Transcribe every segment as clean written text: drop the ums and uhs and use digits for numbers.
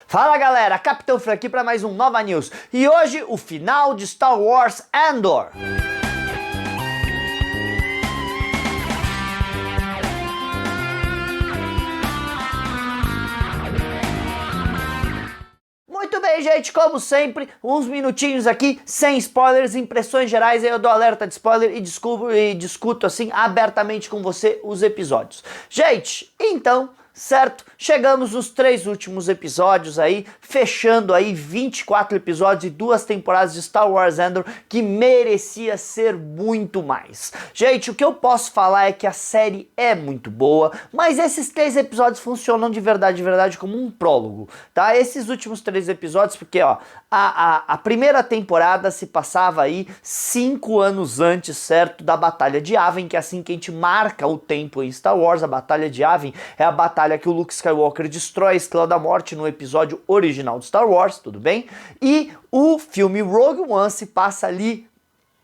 Fala galera, Capitão Fran aqui para mais um Nova News. E hoje o final de Star Wars Andor. Muito bem, gente, como sempre, uns minutinhos aqui, sem spoilers, impressões gerais, aí eu dou alerta de spoiler e discuto assim abertamente com você os episódios. Gente, então, certo? Chegamos nos 3 últimos episódios aí, fechando aí 24 episódios e 2 temporadas de Star Wars Andor, que merecia ser muito mais. Gente, o que eu posso falar é que a série é muito boa, mas esses 3 episódios funcionam de verdade como um prólogo, tá? Esses últimos 3 episódios, porque ó, a primeira temporada se passava aí 5 anos antes, certo? Da Batalha de Yavin, que é assim que a gente marca o tempo em Star Wars. A Batalha de Yavin é a batalha que o Luke Skywalker destrói a Estrela da Morte no episódio original de Star Wars, tudo bem? E o filme Rogue One se passa ali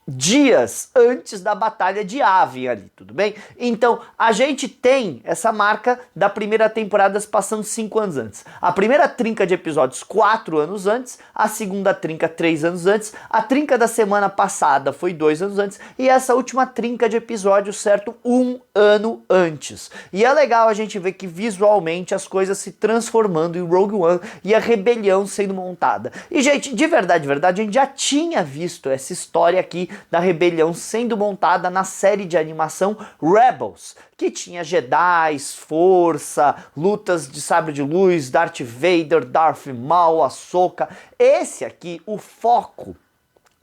dias antes da Batalha de Yavin ali, tudo bem? Então, a gente tem essa marca da primeira temporada se passando 5 anos antes. A primeira trinca de episódios 4 anos antes, a segunda trinca 3 anos antes, a trinca da semana passada foi 2 anos antes e essa última trinca de episódios, certo? 1 ano antes. E é legal a gente ver que visualmente as coisas se transformando em Rogue One e a rebelião sendo montada. E, gente, de verdade, a gente já tinha visto essa história aqui da rebelião sendo montada na série de animação Rebels, que tinha Jedi, força, lutas de sabre de luz, Darth Vader, Darth Maul, Ahsoka. Esse aqui, o foco,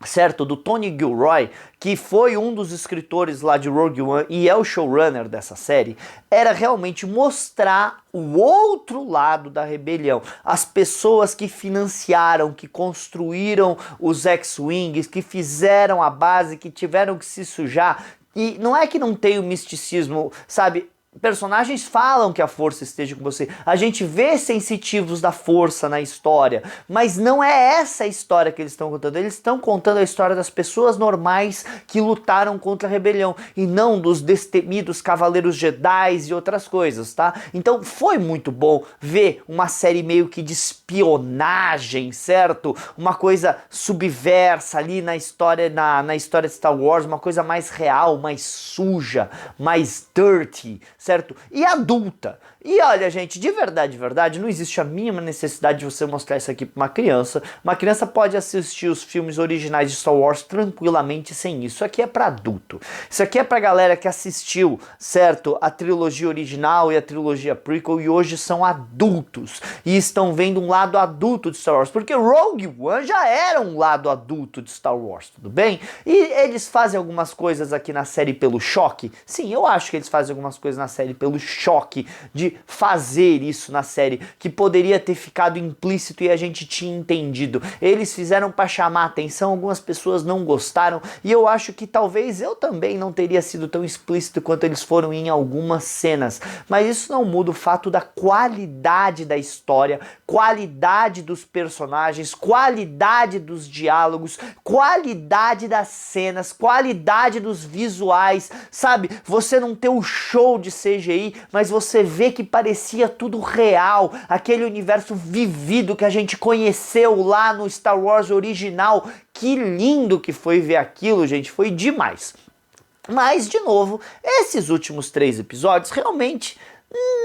certo, do Tony Gilroy, que foi um dos escritores lá de Rogue One e é o showrunner dessa série, era realmente mostrar o outro lado da rebelião. As pessoas que financiaram, que construíram os X-Wings, que fizeram a base, que tiveram que se sujar. E não é que não tem o misticismo, sabe? Personagens falam que a força esteja com você. A gente vê sensitivos da força na história, mas não é essa a história que eles estão contando. Eles estão contando a história das pessoas normais que lutaram contra a rebelião e não dos destemidos cavaleiros Jedi e outras coisas, tá? Então foi muito bom ver uma série meio que de espionagem, certo? Uma coisa subversa ali na história, na história de Star Wars, uma coisa mais real, mais suja, mais dirty, certo? E adulta. E olha, gente, de verdade, não existe a mínima necessidade de você mostrar isso aqui para uma criança. Uma criança pode assistir os filmes originais de Star Wars tranquilamente sem isso. Isso aqui é para adulto. Isso aqui é pra galera que assistiu, certo? A trilogia original e a trilogia prequel e hoje são adultos e estão vendo um lado adulto de Star Wars, porque Rogue One já era um lado adulto de Star Wars, tudo bem? E eles fazem algumas coisas aqui na série pelo choque. Sim, eu acho que eles fazem algumas coisas na série pelo choque de fazer isso na série, que poderia ter ficado implícito e a gente tinha entendido. Eles fizeram para chamar a atenção, algumas pessoas não gostaram e eu acho que talvez eu também não teria sido tão explícito quanto eles foram em algumas cenas, mas isso não muda o fato da qualidade da história, qualidade dos personagens, qualidade dos diálogos, qualidade das cenas, qualidade dos visuais, sabe? Você não ter o show de CGI, mas você vê que parecia tudo real, aquele universo vivido que a gente conheceu lá no Star Wars original. Que lindo que foi ver aquilo, gente, foi demais. Mas, de novo, esses últimos 3 episódios realmente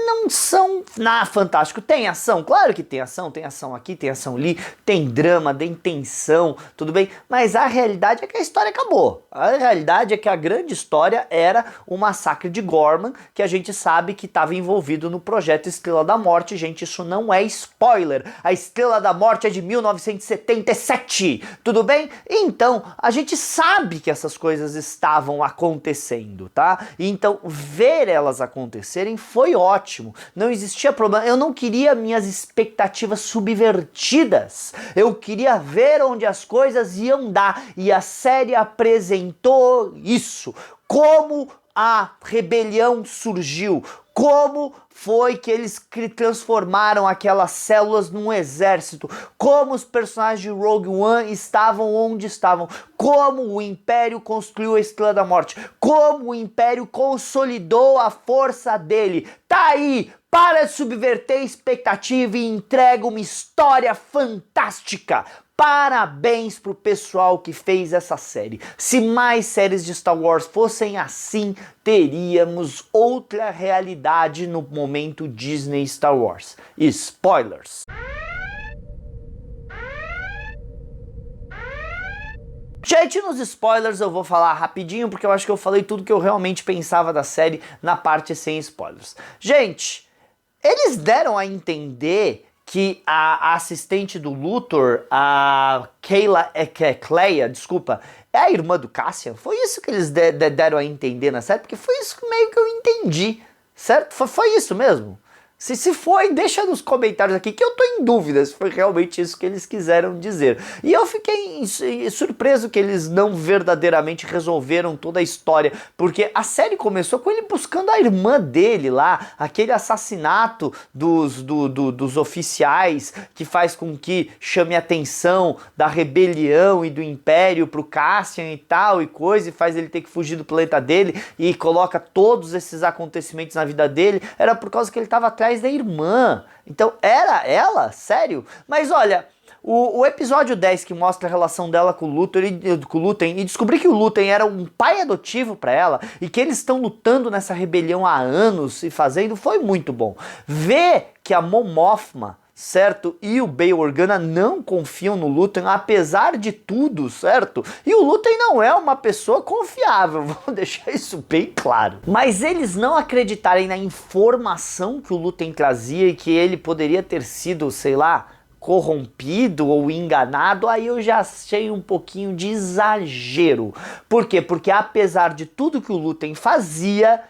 não são fantástico. Tem ação, claro que tem ação aqui, tem ação ali, tem drama, tem tensão, tudo bem, mas a realidade é que a história acabou. A realidade é que a grande história era o massacre de Gorman, que a gente sabe que estava envolvido no projeto Estrela da Morte. Gente, isso não é spoiler, a Estrela da Morte é de 1977, tudo bem? Então, a gente sabe que essas coisas estavam acontecendo, tá? Então, ver elas acontecerem foi ótimo, não existia problema. Eu não queria minhas expectativas subvertidas, eu queria ver onde as coisas iam dar e a série apresentou isso, como a rebelião surgiu, como foi que eles transformaram aquelas células num exército, como os personagens de Rogue One estavam onde estavam, como o Império construiu a Estrela da Morte, como o Império consolidou a força dele. Tá aí, para de subverter a expectativa e entrega uma história fantástica. Parabéns pro pessoal que fez essa série. Se mais séries de Star Wars fossem assim, teríamos outra realidade no momento Disney Star Wars. Spoilers. Gente, nos spoilers eu vou falar rapidinho, porque eu acho que eu falei tudo que eu realmente pensava da série na parte sem spoilers. Gente, eles deram a entender que a assistente do Luthor, a Cleia, desculpa, é a irmã do Cassian. Foi isso que eles deram a entender na série, porque foi isso meio que eu entendi, certo? Foi isso mesmo? Se foi, deixa nos comentários aqui que eu tô em dúvida se foi realmente isso que eles quiseram dizer. E eu fiquei surpreso que eles não verdadeiramente resolveram toda a história, porque a série começou com ele buscando a irmã dele lá, aquele assassinato dos oficiais que faz com que chame a atenção da rebelião e do Império pro Cassian e tal e coisa, e faz ele ter que fugir do planeta dele e coloca todos esses acontecimentos na vida dele. Era por causa que ele tava atrás da irmã. Então era ela? Sério? Mas olha, o episódio 10 que mostra a relação dela com o Luthen e descobrir que o Luthen era um pai adotivo para ela e que eles estão lutando nessa rebelião há anos e fazendo, foi muito bom. Ver que a Mon Mothma, certo? E o Bail Organa não confiam no Luthen, apesar de tudo, certo? E o Luthen não é uma pessoa confiável, vou deixar isso bem claro. Mas eles não acreditarem na informação que o Luthen trazia e que ele poderia ter sido, sei lá, corrompido ou enganado, aí eu já achei um pouquinho de exagero. Por quê? Porque apesar de tudo que o Luthen fazia,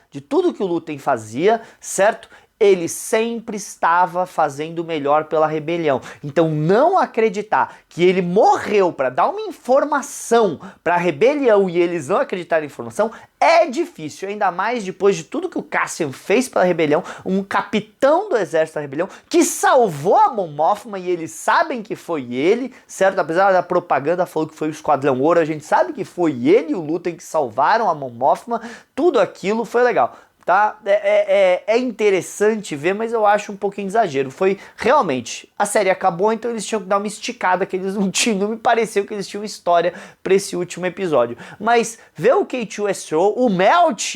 certo? Ele sempre estava fazendo o melhor pela rebelião. Então não acreditar que ele morreu para dar uma informação para a rebelião e eles não acreditarem na informação é difícil, ainda mais depois de tudo que o Cassian fez pela rebelião, um capitão do exército da rebelião que salvou a Mon Mothma e eles sabem que foi ele, certo? Apesar da propaganda falou que foi o Esquadrão Ouro, a gente sabe que foi ele e o Luthen que salvaram a Mon Mothma, tudo aquilo foi legal. Tá? É interessante ver, mas eu acho um pouquinho de exagero. Foi realmente, a série acabou, então eles tinham que dar uma esticada que eles não tinham, não me pareceu que eles tinham história pra esse último episódio. Mas ver o K2SO, o Melt,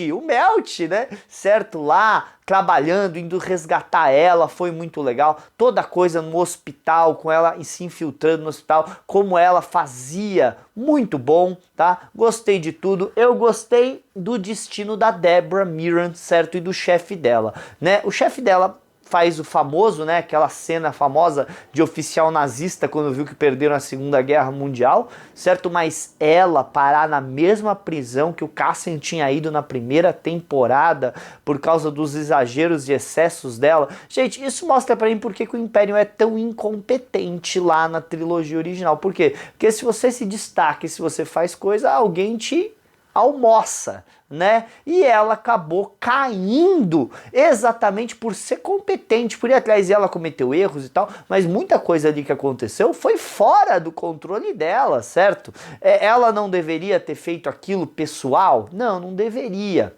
né? Certo? Lá, trabalhando, indo resgatar ela, foi muito legal. Toda a coisa no hospital, com ela se infiltrando no hospital, como ela fazia, muito bom, tá? Gostei de tudo. Eu gostei do destino da Deborah Mirren, certo? E do chefe dela, né? O chefe dela faz o famoso, né, aquela cena famosa de oficial nazista quando viu que perderam a Segunda Guerra Mundial, certo? Mas ela parar na mesma prisão que o Cassian tinha ido na primeira temporada por causa dos exageros e excessos dela. Gente, isso mostra pra mim porque que o Império é tão incompetente lá na trilogia original. Por quê? Porque se você se destaca e se você faz coisa, alguém te almoça, né? E ela acabou caindo exatamente por ser competente, por ir atrás dela, cometeu erros e tal, mas muita coisa ali que aconteceu foi fora do controle dela, certo? Ela não deveria ter feito aquilo pessoal? Não deveria.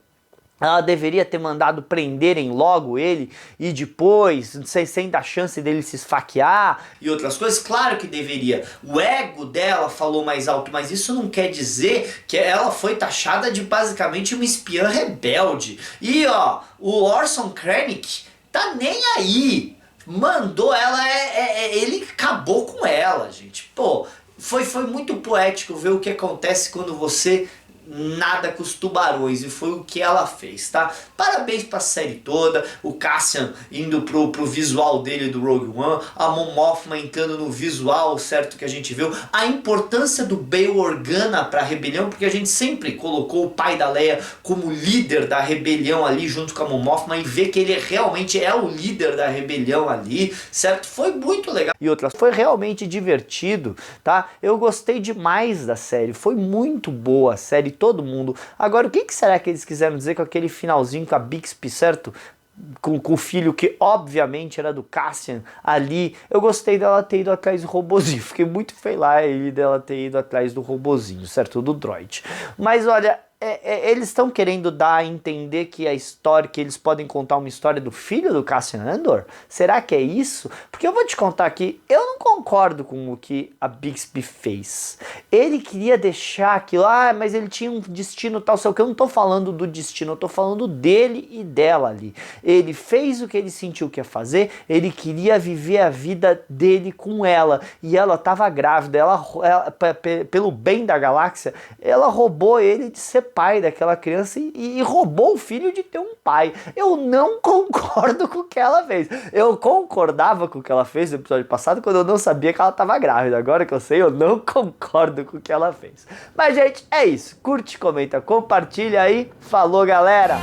Ela deveria ter mandado prenderem logo ele e depois, sem dar chance dele se esfaquear e outras coisas. Claro que deveria. O ego dela falou mais alto, mas isso não quer dizer que ela foi taxada de basicamente uma espiã rebelde. E ó, o Orson Krennic tá nem aí. Mandou ela, ele acabou com ela, gente. Pô, foi muito poético ver o que acontece quando você nada com os tubarões, e foi o que ela fez, tá? Parabéns pra série toda, o Cassian indo pro visual dele do Rogue One, a Mon Mothma entrando no visual, certo, que a gente viu, a importância do Bail Organa pra rebelião, porque a gente sempre colocou o pai da Leia como líder da rebelião ali junto com a Mon Mothma, e ver que ele realmente é o líder da rebelião ali, certo? Foi muito legal. E outras, foi realmente divertido, tá? Eu gostei demais da série, foi muito boa a série, todo mundo. Agora, o que será que eles quiseram dizer com aquele finalzinho com a Bixby, certo? Com o filho que obviamente era do Cassian ali. Eu gostei dela ter ido atrás do robozinho, fiquei muito feliz dela ter ido atrás do robozinho, certo? Do droid. Mas olha, eles estão querendo dar a entender que a história, que eles podem contar uma história do filho do Cassian Andor? Será que é isso? Porque eu vou te contar aqui, eu não concordo com o que a Bixby fez. Ele queria deixar aquilo, mas ele tinha um destino tal, sei o que. Eu não tô falando do destino, eu tô falando dele e dela ali. Ele fez o que ele sentiu que ia fazer, ele queria viver a vida dele com ela, e ela tava grávida, pelo bem da galáxia, ela roubou ele de ser pai daquela criança e roubou o filho de ter um pai. Eu não concordo com o que ela fez. Eu concordava com o que ela fez no episódio passado quando eu não sabia que ela estava grávida. Agora que eu sei, eu não concordo com o que ela fez. Mas, gente, é isso. Curte, comenta, compartilha aí. Falou, galera!